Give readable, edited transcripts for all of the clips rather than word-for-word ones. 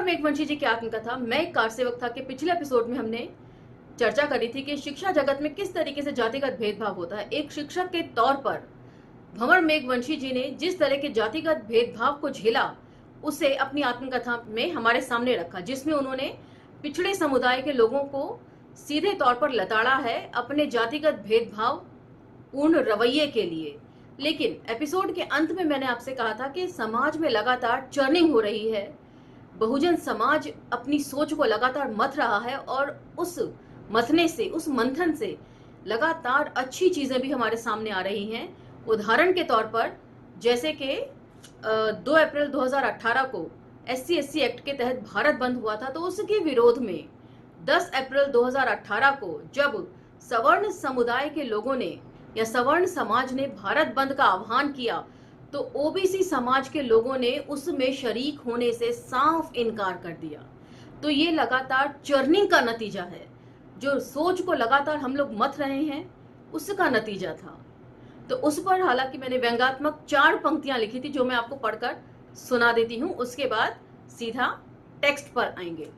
मेघवंशी जी की आत्मकथा मैं एक कार सेवक था के पिछले एपिसोड में हमने चर्चा करी थी कि शिक्षा जगत में किस तरीके से जातिगत भेदभाव होता है। एक शिक्षक के तौर पर भंवर मेघवंशी जी ने जिस तरह के जातिगत भेदभाव को झेला उसे अपनी आत्मकथा में हमारे सामने रखा, जिसमें उन्होंने पिछड़े समुदाय के लोगों को सीधे तौर पर लताड़ा है अपने जातिगत भेदभाव पूर्ण रवैये के लिए। लेकिन एपिसोड के अंत में मैंने आपसे कहा था कि समाज में लगातार चर्निंग हो रही है, बहुजन समाज अपनी सोच को लगातार मथ रहा है और उस मथने से, उस मंथन से लगातार अच्छी चीजें भी हमारे सामने आ रही हैं। उदाहरण के तौर पर जैसे कि 2 अप्रैल 2018 को SC/ST एक्ट के तहत भारत बंद हुआ था, तो उसके विरोध में 10 अप्रैल 2018 को जब सवर्ण समुदाय के लोगों ने या सवर्ण समाज ने भारत बंद का आह्वान किया, तो ओबीसी समाज के लोगों ने उसमें शरीक होने से साफ इनकार कर दिया। तो ये लगातार चर्निंग का नतीजा है, जो सोच को लगातार हम लोग मथ रहे हैं उसका नतीजा था। तो उस पर हालांकि मैंने व्यंग्यात्मक 4 पंक्तियां लिखी थी जो मैं आपको पढ़कर सुना देती हूं, उसके बाद सीधा टेक्स्ट पर आएंगे।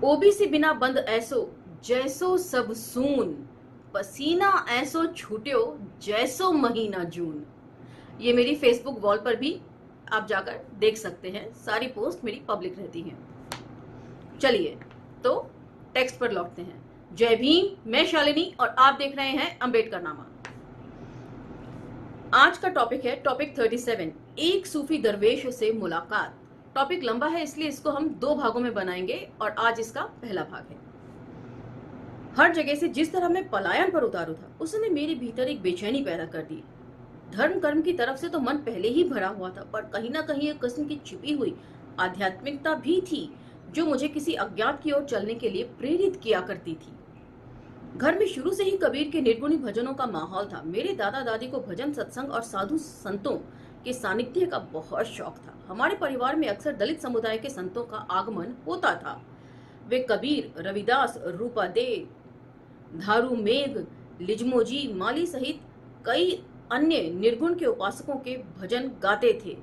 ओबीसी बिना बंद ऐसो जैसो सब सून, पसीना ऐसो छूट्यो जैसो महीना जून। ये मेरी फेसबुक वॉल पर भी आप जाकर देख सकते हैं, सारी पोस्ट मेरी पब्लिक रहती हैं। चलिए तो टेक्स्ट पर लौटते हैं। जय भीम, मैं शालिनी और आप देख रहे हैं अंबेडकर नामा। आज का टॉपिक है टॉपिक 37, एक सूफी दरवेश से मुलाकात। टॉपिक लंबा है इसलिए इसको हम 2 भागों में बनाएंगे और आज इसका पहला भाग है। हर जगह से जिस तरह मैं पलायन पर उतारू था, उसने मेरे भीतर एक बेचैनी पैदा कर दी। धर्म कर्म की तरफ से तो मन पहले ही भरा हुआ था, पर कहीं ना कहीं एक किस्म की छिपी हुई आध्यात्मिकता भी थी जो मुझे किसी अज्ञात की ओर चलने के लिए प्रेरित किया करती थी। घर में शुरू से ही कबीर के निर्गुणी भजनों का माहौल था। मेरे दादा दादी को भजन, सत्संग और साधु संतों के सानिध्य का बहुत शौक था। हमारे परिवार में अक्सर दलित समुदाय के संतों का आगमन होता था। वे कबीर, रविदास, रूपादेव, धारू मेघ, लिजमोजी, माली सहित कई अन्य निर्गुण के उपासकों के भजन गाते थे।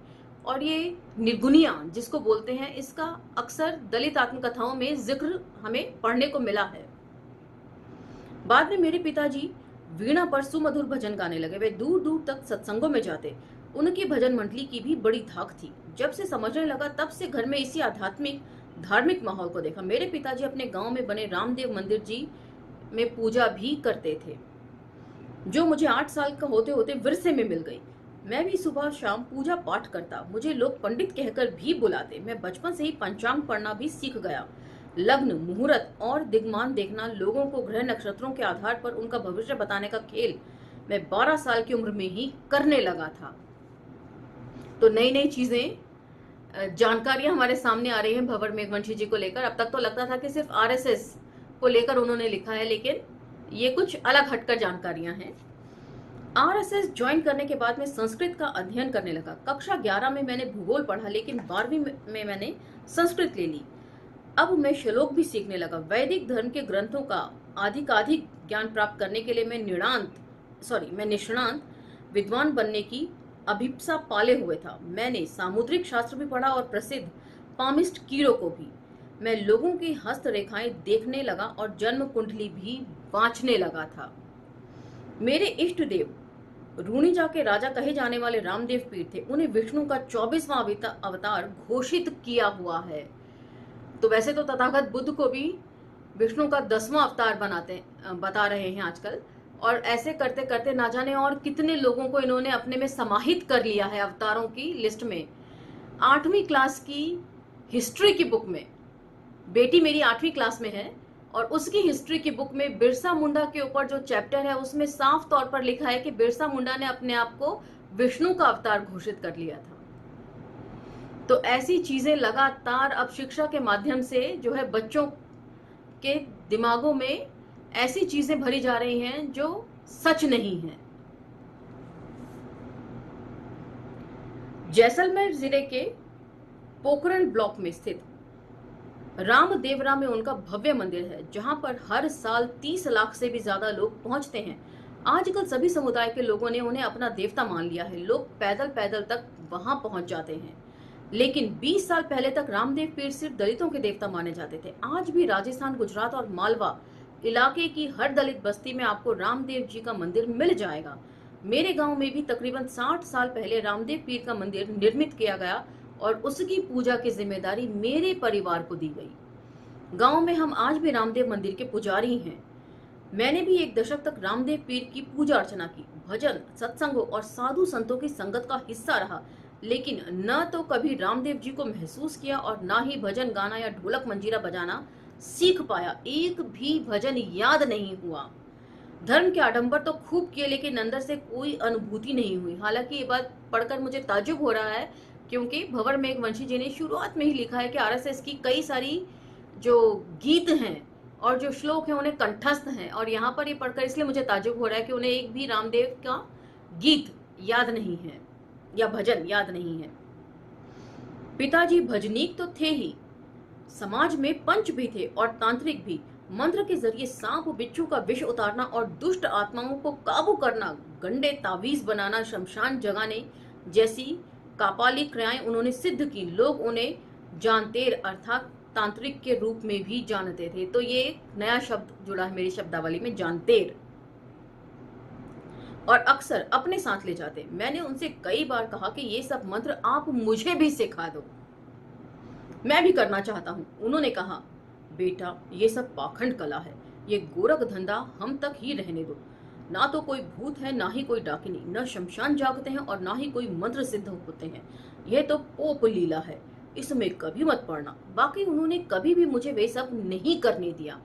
और ये निर्गुणिया जिसको बोलते हैं, इसका अक्सर दलित आत्मकथाओं में जिक्र हमें पढ़ने को मिला है। बाद में मेरे पिताजी वीणा पर सुमधुर भजन गाने लगे। वे दूर दूर तक सत्संगों में जाते। उनकी भजन मंडली की भी बड़ी धाक थी। जब से समझने लगा तब से घर में इसी आध्यात्मिक धार्मिक माहौल को देखा। मेरे पिताजी अपने गांव में बने रामदेव मंदिर जी में पूजा भी करते थे, जो मुझे 8 साल का होते होते विरसे में मिल गई। मैं भी सुबह शाम पूजा पाठ करता। मुझे लोग पंडित कहकर भी बुलाते। मैं बचपन से ही पंचांग पढ़ना भी सीख गया। लग्न, मुहूर्त और दिग्मान देखना, लोगों को ग्रह नक्षत्रों के आधार पर उनका भविष्य बताने का खेल मैं 12 साल की उम्र में ही करने लगा था। तो नई नई चीजें, जानकारियां हमारे सामने आ रही हैं भंवर मेघवंशी जी को लेकर। अब तक तो लगता था कि सिर्फ RSS को लेकर उन्होंने लिखा है, लेकिन ये कुछ अलग हटकर जानकारियां हैं। RSS ज्वाइन करने के बाद मैं संस्कृत का अध्ययन करने लगा। कक्षा 11 में मैंने भूगोल पढ़ा, लेकिन 12वीं में मैंने संस्कृत ले ली। अब मैं श्लोक भी सीखने लगा। वैदिक धर्म के ग्रंथों का अधिकाधिक ज्ञान प्राप्त करने के लिए मैं निष्णांत विद्वान बनने की अभिप्सा पाले हुए था। मैंने सामुद्रिक शास्त्र भी पढ़ा और प्रसिद्ध पामिस्ट कीड़ों को भी। मैं लोगों की हस्तरेखाएं देखने लगा और जन्म कुंडली भी बांचने लगा था। मेरे इष्ट देव रूणिजा के राजा कहे जाने वाले रामदेव पीर थे। उन्हें विष्णु का 24वां अवतार घोषित किया हुआ है। तो वैसे तो तथागत बुद्ध को भी विष्णु का 10वां अवतार बता रहे हैं आजकल, और ऐसे करते करते ना जाने और कितने लोगों को इन्होंने अपने में समाहित कर लिया है अवतारों की लिस्ट में। 8वीं क्लास की हिस्ट्री की बुक में, बेटी मेरी 8वीं क्लास में है, और उसकी हिस्ट्री की बुक में बिरसा मुंडा के ऊपर जो चैप्टर है उसमें साफ तौर पर लिखा है कि बिरसा मुंडा ने अपने आप को विष्णु का अवतार घोषित कर लिया था। तो ऐसी चीजें लगातार अब शिक्षा के माध्यम से जो है बच्चों के दिमागों में ऐसी चीजें भरी जा रही हैं जो सच नहीं है। जैसलमेर जिले के पोखरण ब्लॉक में स्थित रामदेवरा में उनका भव्य मंदिर है, जहां पर हर साल 30 लाख से भी ज्यादा लोग पहुंचते हैं। आजकल सभी समुदाय के लोगों ने उन्हें अपना देवता मान लिया है। लोग पैदल पैदल तक वहां पहुंच जाते हैं। लेकिन 20 साल पहले तक रामदेव पीर सिर्फ दलितों के देवता माने जाते थे। आज भी राजस्थान, गुजरात और मालवा इलाके की हर दलित बस्ती में आपको रामदेव जी का मंदिर मिल जाएगा। मेरे गांव में भी तकरीबन 60 साल पहले रामदेव पीर का मंदिर निर्मित किया गया और उसकी पूजा की जिम्मेदारी मेरे परिवार को दी गई। गांव में हम आज भी रामदेव मंदिर के पुजारी हैं। मैंने भी एक दशक तक रामदेव पीर की पूजा अर्चना की, भजन, सत्संगों और साधु संतों की संगत का हिस्सा रहा, लेकिन न तो कभी रामदेव जी को महसूस किया और ना ही भजन गाना या ढोलक मंजीरा बजाना सीख पाया। एक भी भजन याद नहीं हुआ। धर्म के आडंबर तो खूब किए, लेकिन अंदर से कोई अनुभूति नहीं हुई। हालांकि ये बात पढ़कर मुझे ताज्जुब हो रहा है, क्योंकि भंवर मेघवंशी जी ने शुरुआत में ही लिखा है कि आरएसएस की कई सारी जो गीत हैं और जो श्लोक हैं उन्हें कंठस्थ हैं, और यहाँ पर ये पढ़कर इसलिए मुझे ताज्जुब हो रहा है कि उन्हें एक भी रामदेव का गीत याद नहीं है या भजन याद नहीं है। पिताजी भजनीक तो थे ही, समाज में पंच भी थे और तांत्रिक भी। मंत्र के जरिए सांप बिच्छू का विष उतारना और दुष्ट आत्माओं को काबू करना, गंडे तावीज बनाना, शमशान जगाने जैसी कापाली क्रियाएं उन्होंने सिद्ध की। लोग उन्हें जानतेर अर्थात तांत्रिक के रूप में भी जानते थे। तो ये एक नया शब्द जुड़ा है मेरी शब्दावली में, जानतेर, और अक्सर अपने साथ ले जाते। मैंने उनसे कई बार कहा कि ये सब मंत्र आप मुझे भी सिखा दो, मैं भी करना चाहता हूँ। उन्होंने कहा, बेटा ये सब पाखंड कला है, ये गोरख धंधा हम तक ही रहने दो। ना तो कोई भूत है, ना ही कोई डाकिनी, न शमशान जागते हैं और ना ही कोई मंत्र सिद्ध होते हैं। यह तो पोप लीला है, इसमें कभी मत पड़ना। बाकी उन्होंने कभी भी मुझे वे सब नहीं करने दिया।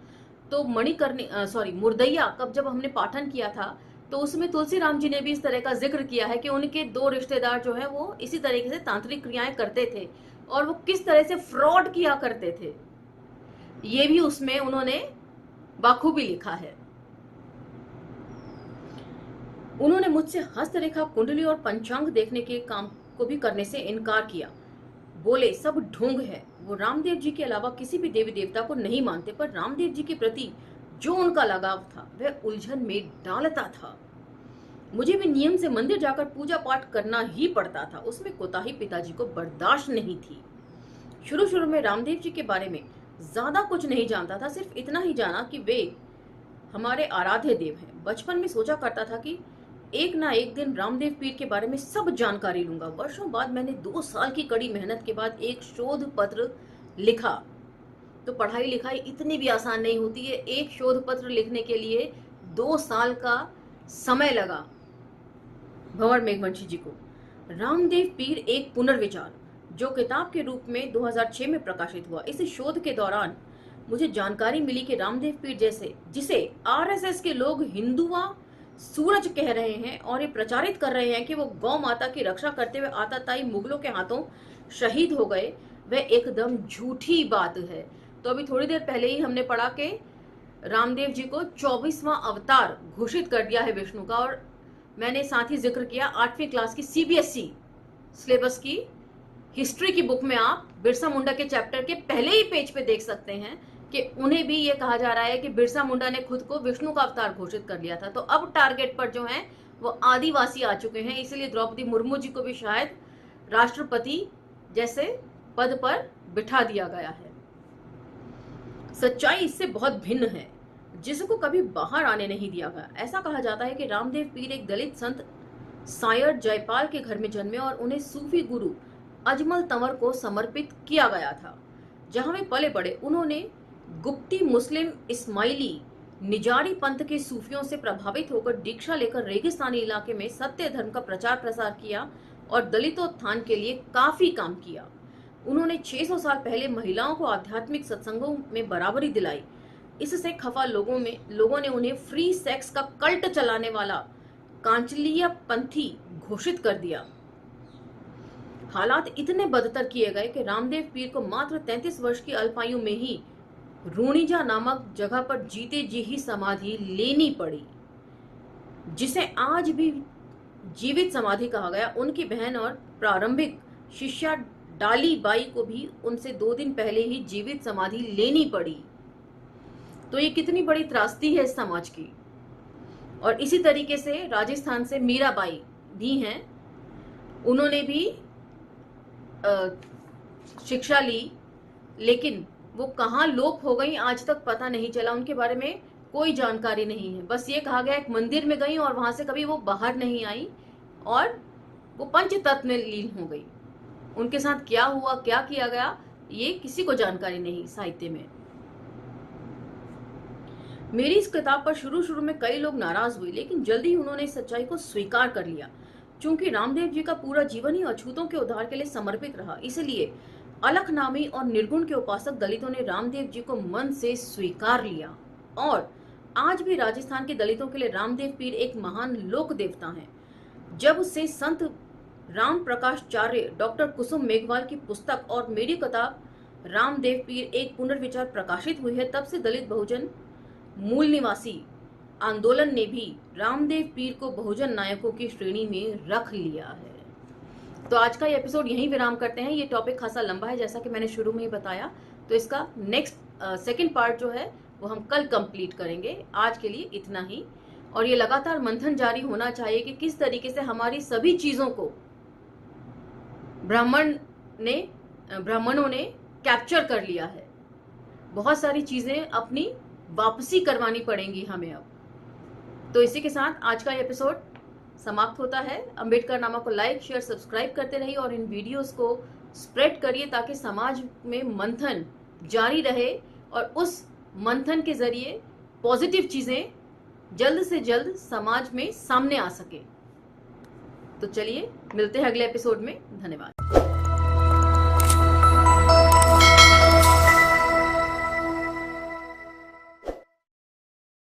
तो मुर्दैया कब जब हमने पाठन किया था तो उसमें तुलसी राम जी ने भी इस तरह का जिक्र किया है कि उनके 2 रिश्तेदार जो है वो इसी तरीके से तांत्रिक क्रियाएं करते थे और वो किस तरह से फ्रॉड किया करते थे, ये भी उसमें उन्होंने बाखूबी लिखा है। उन्होंने मुझसे हस्तरेखा, कुंडली और पंचांग देखने के काम को भी करने से इनकार किया। बोले सब ढोंग है। वो रामदेव जी के अलावा किसी भी देवी देवता को नहीं मानते, पर रामदेव जी के प्रति जो उनका लगाव था वह उलझन में डालता था। मुझे भी नियम से मंदिर जाकर पूजा पाठ करना ही पड़ता था, उसमें कोताही पिताजी को बर्दाश्त नहीं थी। शुरू में रामदेव जी के बारे में ज्यादा कुछ नहीं जानता था, सिर्फ इतना ही जाना कि वे हमारे आराध्य देव हैं। बचपन में सोचा करता था कि एक ना एक दिन रामदेव पीर के बारे में सब जानकारी लूंगा। वर्षों बाद मैंने 2 साल की कड़ी मेहनत के बाद एक शोध पत्र लिखा। तो पढ़ाई लिखाई इतनी भी आसान नहीं होती है। एक शोध पत्र लिखने के लिए 2 साल का समय लगा भंवर मेघवंशी जी को। रामदेव पीर एक पुनर्विचार, जो किताब के रूप में 2006 में प्रकाशित हुआ। इस शोध के दौरान मुझे जानकारी मिली कि रामदेव पीर जैसे जिसे आरएसएस के लोग हिंदुआ सूरज कह रहे हैं और ये प्रचारित कर रहे हैं कि वो गौ माता की रक्षा करते हुए आताताई मुगलों के हाथों शहीद हो गए, वह एकदम झूठी बात है। तो अभी थोड़ी देर पहले ही हमने पढ़ा कि रामदेव जी को 24वां अवतार घोषित कर दिया है विष्णु का, और मैंने साथ ही जिक्र किया 8वीं क्लास की सीबीएसई सिलेबस की हिस्ट्री की बुक में आप बिरसा मुंडा के चैप्टर के पहले ही पेज पे देख सकते हैं कि उन्हें भी ये कहा जा रहा है कि बिरसा मुंडा ने खुद को विष्णु का अवतार घोषित कर लिया था। तो अब टारगेट पर जो है वो आदिवासी आ चुके हैं, इसलिए द्रौपदी मुर्मू जी को भी शायद राष्ट्रपति जैसे पद पर बिठा दिया गया है। सच्चाई इससे बहुत भिन्न है, जिसको कभी बाहर आने नहीं दिया गया। ऐसा कहा जाता है कि रामदेव पीर एक दलित संत सायर जयपाल के घर में जन्मे और उन्हें सूफी गुरु अजमल तंवर को समर्पित किया गया था। जहां वे पले बड़े, उन्होंने गुप्ती मुस्लिम इस्माइली निजारी पंथ के सूफियों से प्रभावित होकर दीक्षा लेकर रेगिस्तानी इलाके में सत्य धर्म का प्रचार प्रसार किया और दलितोत्थान के लिए काफी काम किया। उन्होंने 600 साल पहले महिलाओं को आध्यात्मिक सत्संगों में बराबरी दिलाई। इससे खफा लोगों ने उन्हें फ्री सेक्स का कल्ट चलाने वाला कांचलिया पंथी घोषित कर दिया। हालात इतने बदतर किए गए कि रामदेव पीर को मात्र 33 वर्ष की अल्पायु में ही रूणीजा नामक जगह पर जीते जी ही समाधि लेनी पड़ी, जिसे आज भी जीवित समाधि कहा गया। उनकी बहन और प्रारंभिक शिष्या डाली बाई को भी उनसे 2 दिन पहले ही जीवित समाधि लेनी पड़ी। तो ये कितनी बड़ी त्रासदी है इस समाज की। और इसी तरीके से राजस्थान से मीराबाई भी हैं, उन्होंने भी शिक्षा ली, लेकिन वो कहाँ लोप हो गई आज तक पता नहीं चला। उनके बारे में कोई जानकारी नहीं है। बस ये कहा गया एक मंदिर में गई और वहां से कभी वो बाहर नहीं आई और वो पंच तत्व में लीन हो गई। उनके साथ क्या हुआ, क्या किया गया, ये किसी को जानकारी नहीं साहित्य में। मेरी इस किताब पर शुरू में कई लोग नाराज हुए, लेकिन जल्दी ही उन्होंने इस सच्चाई को स्वीकार कर लिया। चूंकि रामदेव जी का पूरा जीवन ही अछूतों के उद्धार के लिए समर्पित रहा, इसलिए अलखनामी और निर्गुण के उपासक दलितों ने रामदेव जी को मन से स्वीकार लिया। और आज भी राजस्थान के दलितों के लिए रामदेव पीर एक महान लोक देवता हैं। जब से संत राम प्रकाश चार्य, डॉक्टर कुसुम मेघवाल की पुस्तक और मेरी किताब रामदेव पीर एक पुनर्विचार प्रकाशित हुई है, तब से दलित बहुजन मूल निवासी आंदोलन ने भी रामदेव पीर को बहुजन नायकों की श्रेणी में रख लिया है। तो आज का ये एपिसोड यहीं विराम करते हैं। ये टॉपिक खासा लंबा है, जैसा कि मैंने शुरू में ही बताया, तो इसका नेक्स्ट सेकंड पार्ट जो है वो हम कल कंप्लीट करेंगे। आज के लिए इतना ही। और ये लगातार मंथन जारी होना चाहिए कि किस तरीके से हमारी सभी चीजों को ब्राह्मणों ने कैप्चर कर लिया है। बहुत सारी चीजें अपनी वापसी करवानी पड़ेंगी हमें अब। तो इसी के साथ आज का एपिसोड समाप्त होता है। अंबेडकर नामा को लाइक, शेयर, सब्सक्राइब करते रहिए और इन वीडियोस को स्प्रेड करिए ताकि समाज में मंथन जारी रहे और उस मंथन के जरिए पॉजिटिव चीजें जल्द से जल्द समाज में सामने आ सके। तो चलिए मिलते हैं अगले एपिसोड में। धन्यवाद।